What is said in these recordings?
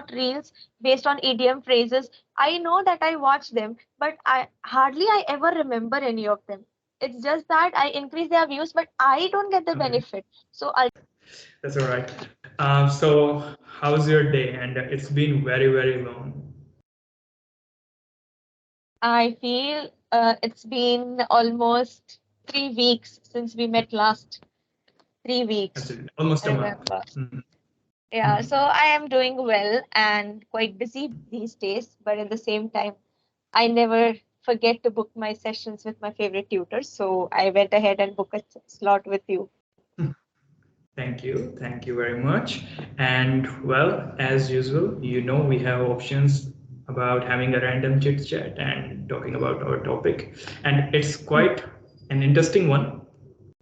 short reels based on idiom phrases. I know that I watch them, but I ever remember any of them. It's just that I increase their views, but I don't get the Okay, benefit. So that's all right. So how's your day? And it's been very, very long. I feel it's been almost 3 weeks since we met last. 3 weeks, Absolutely, almost I a month. remember. Mhm. Yeah, so I am doing well and quite busy these days, but at the same time, I never forget to book my sessions with my favorite tutors. So I went ahead and booked a slot with you. Thank you very much. And well, as usual, we have options about having a random chit chat and talking about our topic, and it's Hmm. quite an interesting one.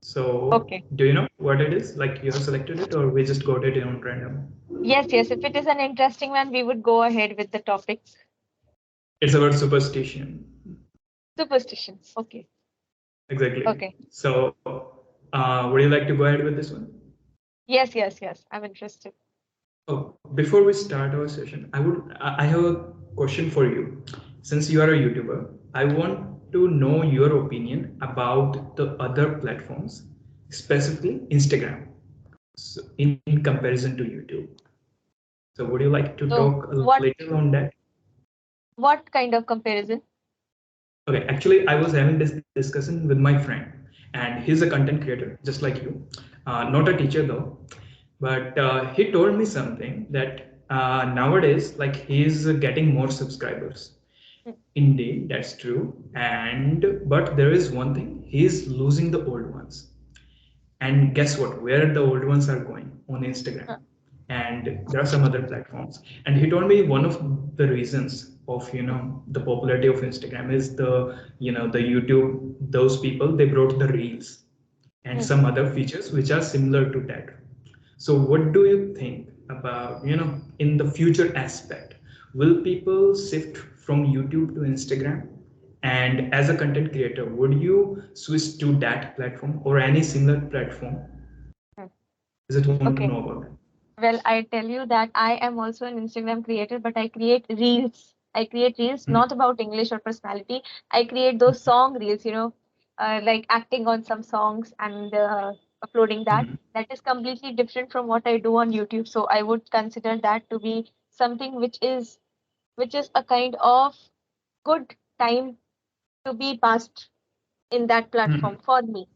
So, Okay. do you know what it is? Like you have selected it, or we just got it on random? Yes, yes. If it is an interesting one, we would go ahead with the topic. It's about superstition. Superstitions. Okay. Exactly. Okay. So, would you like to go ahead with this one? Yes, yes, yes. I'm interested. Oh, before we start our session, I have a question for you. Since you are a YouTuber, I want to know your opinion about the other platforms, specifically Instagram, so in comparison to YouTube. So would you like to So talk a little on that? what kind of comparison? Okay, actually, I was having this discussion with my friend, and he's a content creator, just like you. Not a teacher though, but he told me something that nowadays, like he's getting more subscribers. Hmm. Indeed, that's true. And but there is one thing: he's losing the old ones. And guess what? Where the old ones are going on Instagram, Uh, and there are some other platforms. And he told me one of the reasons of the popularity of Instagram is the YouTube. Those people, they brought the reels and hmm. some other features which are similar to that. So what do you think about in the future aspect? Will people shift from YouTube to Instagram? And as a content creator, would you switch to that platform or any similar platform? Hmm. I just want to Okay. know about that. Well, I tell you that I am also an Instagram creator, but I create reels. I create reels Mhm. not about English or personality. I create those song reels, like acting on some songs and uploading that. Mhm. That is completely different from what I do on YouTube. So I would consider that to be something which is a kind of good time to be passed in that platform Mhm.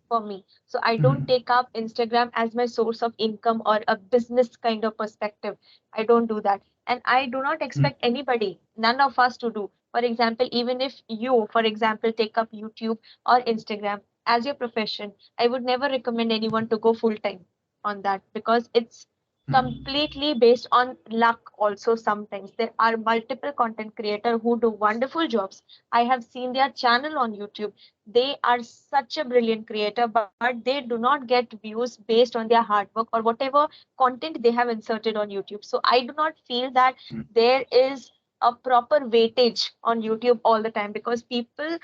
for me. So I don't Mhm. take up Instagram as my source of income or a business kind of perspective. I don't do that, and I do not Mhm. expect anybody, none of us, to do. For example, even if you, for example, take up YouTube or Instagram as your profession, I would never recommend anyone to go full time on that, because it's Mhm. completely based on luck. Also, sometimes there are multiple content creators who do wonderful jobs. I have seen their channel on YouTube. They are such a brilliant creator, but they do not get views based on their hard work or whatever content they have inserted on YouTube. So I do not feel that there is a proper weightage on YouTube all the time, because people,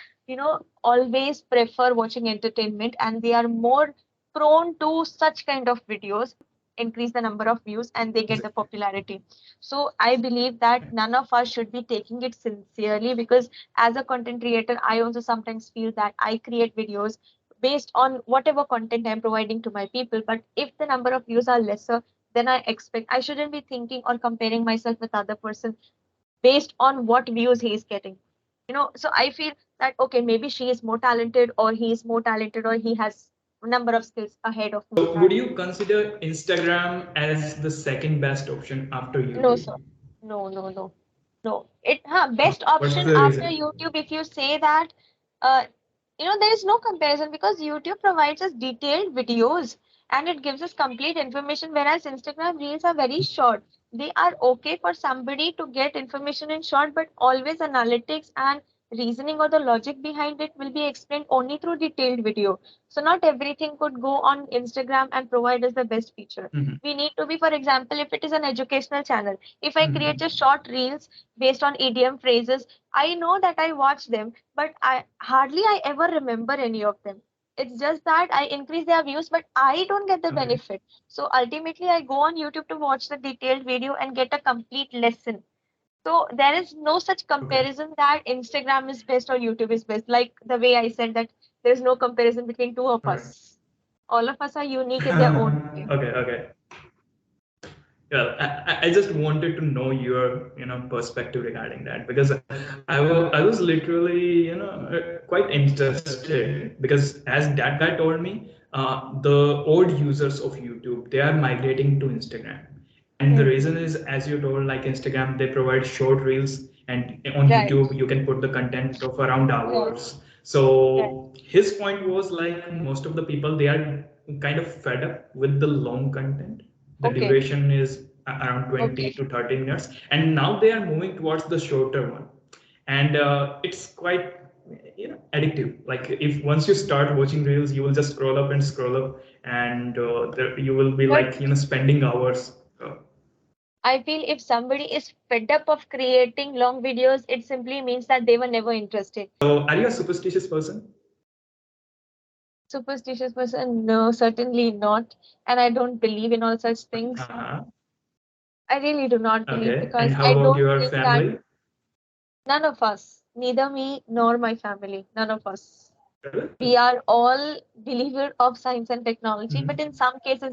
always prefer watching entertainment, and they are more prone to such kind of videos, increase the number of views and they get the popularity. So I believe that none of us should be taking it sincerely, because as a content creator, I also sometimes feel that I create videos based on whatever content I'm providing to my people. But if the number of views are lesser, then I shouldn't be thinking or comparing myself with other person based on what views he is getting. So I feel that okay, maybe she is more talented, or he is more talented, or he has a number of skills ahead of me. So would you consider Instagram as the second best option after No, YouTube? sir. No, no, no. No, best What's option the after reason? YouTube, if you say that, uh, there is no comparison, because YouTube provides us detailed videos and it gives us complete information, whereas Instagram Reels are very short. They are okay for somebody to get information in short, but always analytics and reasoning or the logic behind it will be explained only through detailed video. So not everything could go on Instagram and provide us the best feature. Mhm. We need to be, for example, if it is an educational channel, if I create Mhm. just short reels based on idiom phrases, I know that I watch them, but I ever remember any of them. It's just that I increase their views, but I don't get the Okay. benefit. So ultimately, I go on YouTube to watch the detailed video and get a complete lesson. So there is no such Okay. comparison that Instagram is best or YouTube is best. Like the way I said that there is no comparison between two of All right. us. All of us are unique in their own way. Okay. Okay. Well, I just wanted to know your perspective regarding that, because I was literally quite interested, because as that guy told me, the old users of YouTube, they are migrating to Instagram, and the Hmm. reason is, as you told, like Instagram, they provide short reels, and on Right, YouTube you can put the content of around right, hours. right. So his point was like most of the people, they are kind of fed up with the long content. The Okay, duration is around 20 okay. to 30 minutes, and now they are moving towards the shorter one, and it's quite addictive. Like, if once you start watching reels, you will just scroll up and scroll up, and you will be But like spending hours. I feel if somebody is fed up of creating long videos, it simply means that they were never interested. So are you a superstitious person? Superstitious person? No, certainly not. And I don't believe in all such things. Uh-huh. I really do not believe Okay, and because how I about don't your think that family? none of us, neither me nor my family, none of us, Really? we are all believer of science and technology, but in Mhm. some cases,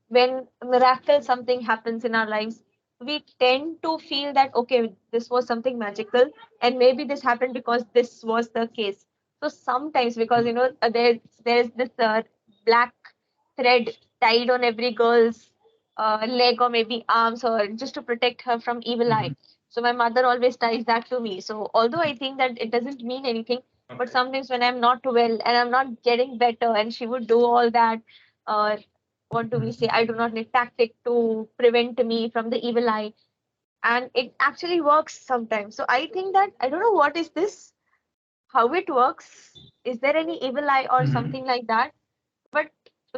when miracle something happens in our lives, we tend to feel that okay, this was something magical, and maybe this happened because this was the case. So sometimes, because there's this black thread tied on every girl's leg or maybe arms, or just to protect her from evil eye. Mhm. So my mother always ties that to me. So although I think that it doesn't mean anything, but Okay. sometimes when I'm not well and I'm not getting better, and she would do all that, uh, what do we say? I do not need tactic to prevent me from the evil eye, and it actually works sometimes. So I think that I don't know what is this, how it works. Is there any evil eye or Mhm. something like that? But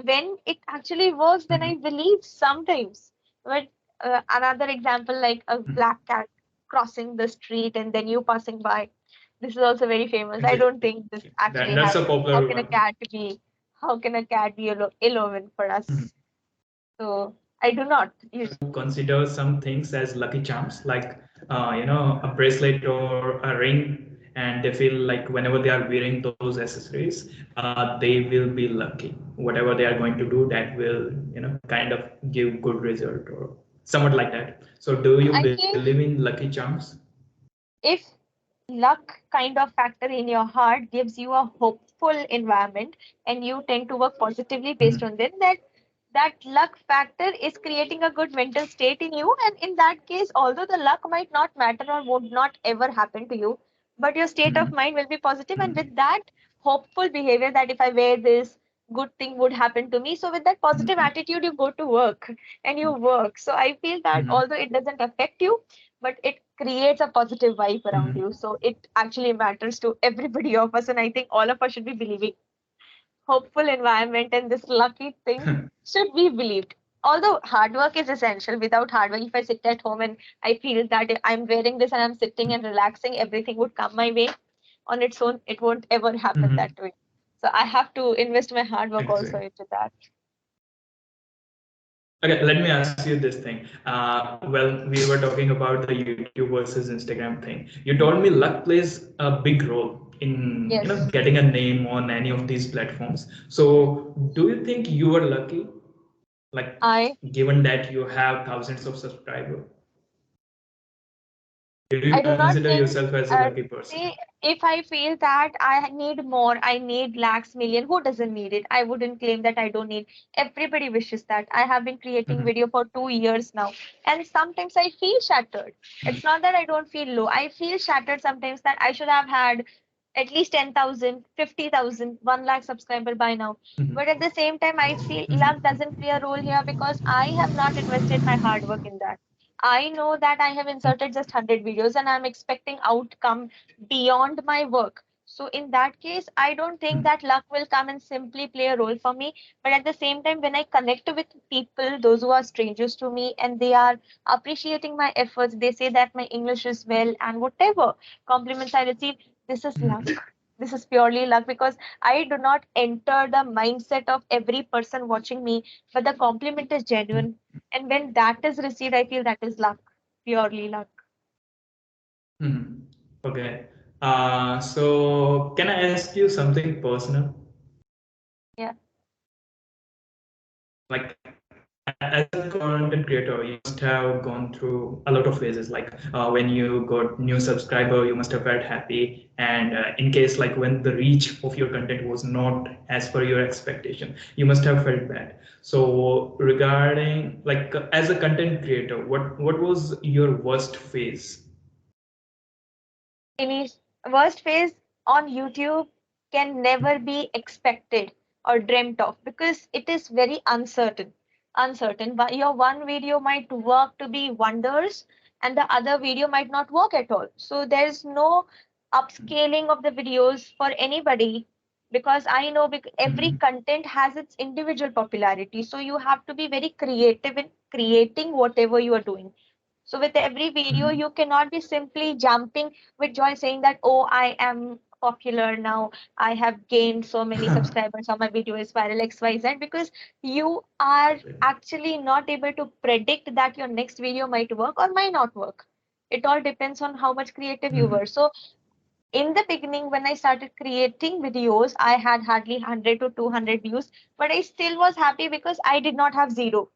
when it actually works, then I Mhm. believe sometimes. But another example, like a Mhm. black cat crossing the street and then you passing by. This is also very famous. I don't Exactly. think this actually That's a happens. How popular can a one. cat be? How can a cat be ill omen for Mhm. us? So I do not use. Consider some things as lucky charms, like a bracelet or a ring, and they feel like whenever they are wearing those accessories, they will be lucky. Whatever they are going to do, that will kind of give good result, or somewhat like that. So, do you I believe feel in lucky charms? if luck kind of factor in your heart gives you a hopeful environment and you tend to work positively based Mhm. on them, that luck factor is creating a good mental state in you, and in that case, although the luck might not matter or would not ever happen to you, but your state of Mhm. mind will be positive, and with Mhm. that hopeful behavior that if I wear this, good thing would happen to me. So with that positive Mhm. attitude, you go to work and you work. So I feel that Mhm. although it doesn't affect you, but it creates a positive vibe around Mhm. you. So it actually matters to everybody of us. And I think all of us should be believing hopeful environment, and this lucky thing should be believed. Although hard work is essential, without hard work, if I sit at home and I feel that I'm wearing this and I'm sitting and relaxing, everything would come my way on its own. It won't ever happen that Mhm. way. So I have to invest my hard work also Exactly. into that. Okay, let me ask you this thing. Well, we were talking about the YouTube versus Instagram thing. You told me luck plays a big role in Yes. getting a name on any of these platforms. Mhm. So, do you think you were lucky, like I given that you have thousands of subscribers? Do you I do not consider think, yourself as a uh, lucky person? see, if I feel that I need more, I need lakhs, million, who doesn't need it? I wouldn't claim that I don't need. Everybody wishes that. I have been creating Mhm. video for 2 years now, and sometimes I feel shattered. It's not that I don't feel low. I feel shattered sometimes that I should have had at least 10,000, 50,000, 1 lakh subscriber by now. Mhm. But at the same time, I feel luck Mhm. doesn't play a role here because I have not invested my hard work in that. I know that I have inserted just 100 videos and I'm expecting outcome beyond my work. So in that case, I don't think Mhm. that luck will come and simply play a role for me. But at the same time, when I connect with people, those who are strangers to me, and they are appreciating my efforts, they say that my English is well, and whatever compliments I receive, this is Mhm. luck. This is purely luck because I do not enter the mindset of every person watching me, but the compliment is genuine. And when that is received, I feel that is luck, purely luck. Hmm. Okay. So can I ask you something personal? Yeah. Like as a content creator, you must have gone through a lot of phases. Like when you got new subscriber, you must have felt happy. And in case like when the reach of your content was not as per your expectation, you must have felt bad. So regarding like as a content creator, what was your worst phase? Any worst phase on YouTube can never be expected or dreamt of because it is very uncertain. Uncertain. But your one video might work to be wonders and the other video might not work at all. So there's no upscaling of the videos for anybody because I know every Mhm. content has its individual popularity. So you have to be very creative in creating whatever you are doing. So with every video, Mhm. you cannot be simply jumping with joy saying that, oh, I am popular now. I have gained so many subscribers on my video is viral XYZ because you are actually not able to predict that your next video might work or might not work. It all depends on how much creative you Mhm. were. So in the beginning, when I started creating videos, I had hardly 100 to 200 views, but I still was happy because I did not have zero.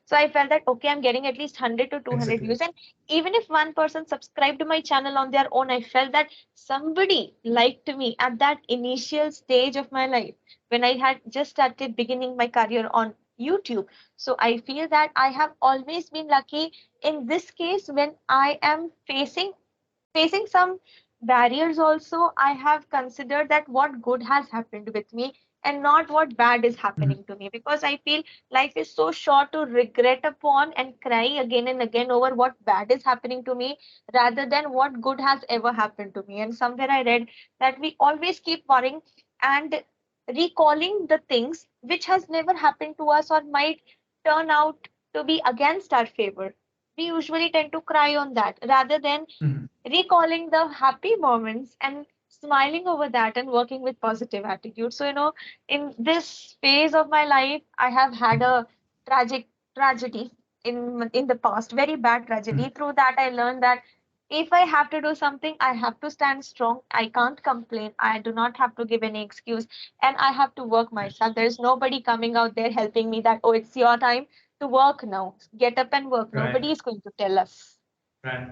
So I felt that okay, I'm getting at least 100 to 200 Exactly. views. And even if one person subscribed to my channel on their own, I felt that somebody liked me at that initial stage of my life when I had just started beginning my career on YouTube. So I feel that I have always been lucky in this case when I am facing some barriers also. I have considered that what good has happened with me and not what bad is Mhm. happening to me because I feel life is so short to regret upon and cry again and again over what bad is happening to me rather than what good has ever happened to me. And somewhere I read that we always keep worrying and recalling the things which has never happened to us or might turn out to be against our favor. We usually tend to cry on that rather than Mhm. recalling the happy moments and smiling over that and working with positive attitude. So, in this phase of my life, I have had a tragic tragedy in the past, very bad Mhm. tragedy. Through that, I learned that if I have to do something, I have to stand strong. I can't complain. I do not have to give any excuse, and I have to work myself. There's nobody coming out there helping me that, oh, it's your time to work now. Get up and work. Right. Nobody is going to tell us. Right.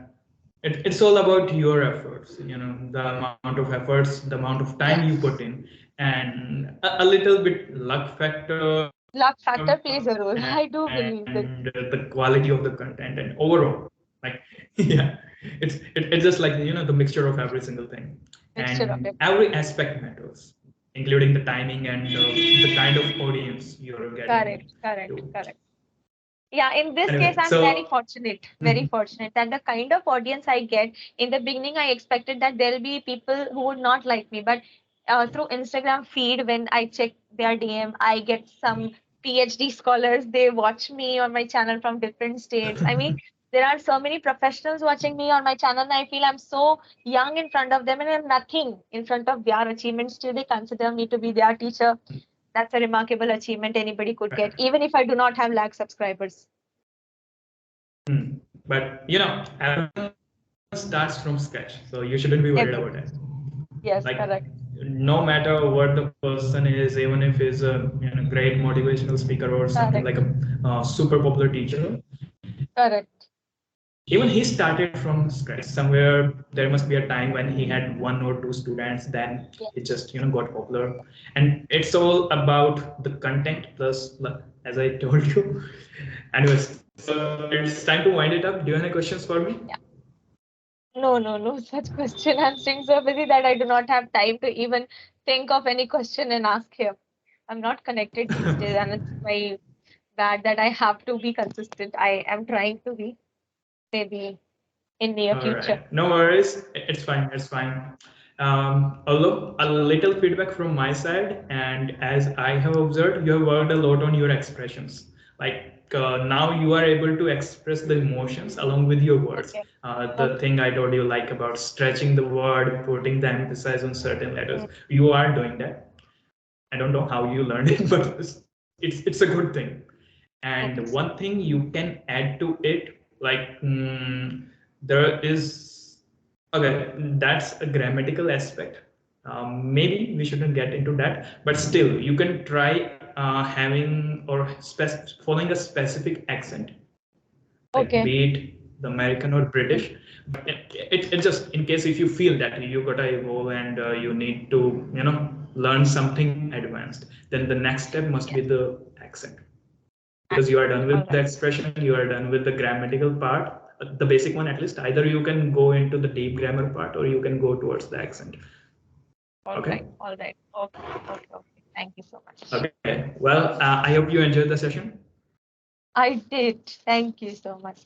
It's all about your efforts, the amount of efforts, the amount of time you put Yes. in, and a little bit luck factor, Luck and factor plays a role. I the do believe quality that of the content and overall. Like, yeah, it's just like the mixture of every single thing, and mixture of every everything. aspect matters, including the timing and the kind of audience you're getting Correct, correct, to. correct. Yeah, in this case, Anyway, I'm so very fortunate that the kind of audience I get in the beginning, I expected that there'll be people who would not like me, but through Instagram feed, when I check their DM, I get some PhD scholars. They watch me on my channel from different states. I mean, there are so many professionals watching me on my channel, and I feel I'm so young in front of them, and I'm nothing in front of their achievements. Still, they consider me to be their teacher. That's a remarkable achievement anybody could get, right. even if I do not have lakh subscribers. But everyone starts from scratch, so you shouldn't be worried about it. Everyone. Like, Yes, correct. no matter what the person is, even if he's a great motivational speaker or something like Correct. a super popular teacher, Correct. even he started from scratch. Somewhere there must be a time when he had one or two students, then Yes. he just got popular. And it's all about the content plus luck, as I told you. Anyways, so it's time to wind it up. Do you have any questions for me? Yeah. No, no, no such question. I'm staying so busy that I do not have time to even think of any question and ask him. I'm not connected these days, and it's my bad that I have to be consistent. I am trying to be, maybe in near All future. right, no worries. It's fine. It's fine. Although a little feedback from my side, and as I have observed, you have worked a lot on your expressions. Like now you are able to express the emotions along with your words. Okay. The Okay. thing I told you, like about stretching the word, putting the emphasis on certain letters, Mm. you are doing that. I don't know how you learned it, but it's a good thing. Okay, And sir. one thing you can add to it, like there is, okay, that's a grammatical aspect. Maybe we shouldn't get into that, but still, you can try having or following a specific accent, like Okay. be it the American or Mm. British. But it just in case if you feel that you gotta go and you need to learn something advanced, then the next step must be Yes. the accent, because you are Accent. done All with the right. expression, you are done with the grammatical part, the basic one at least. Either you can go into the deep grammar part or you can go towards the accent. All right. Okay. All right. Okay. Okay. Okay. Thank you so much. Okay. Well, I hope you enjoyed the session. I did. Thank you so much.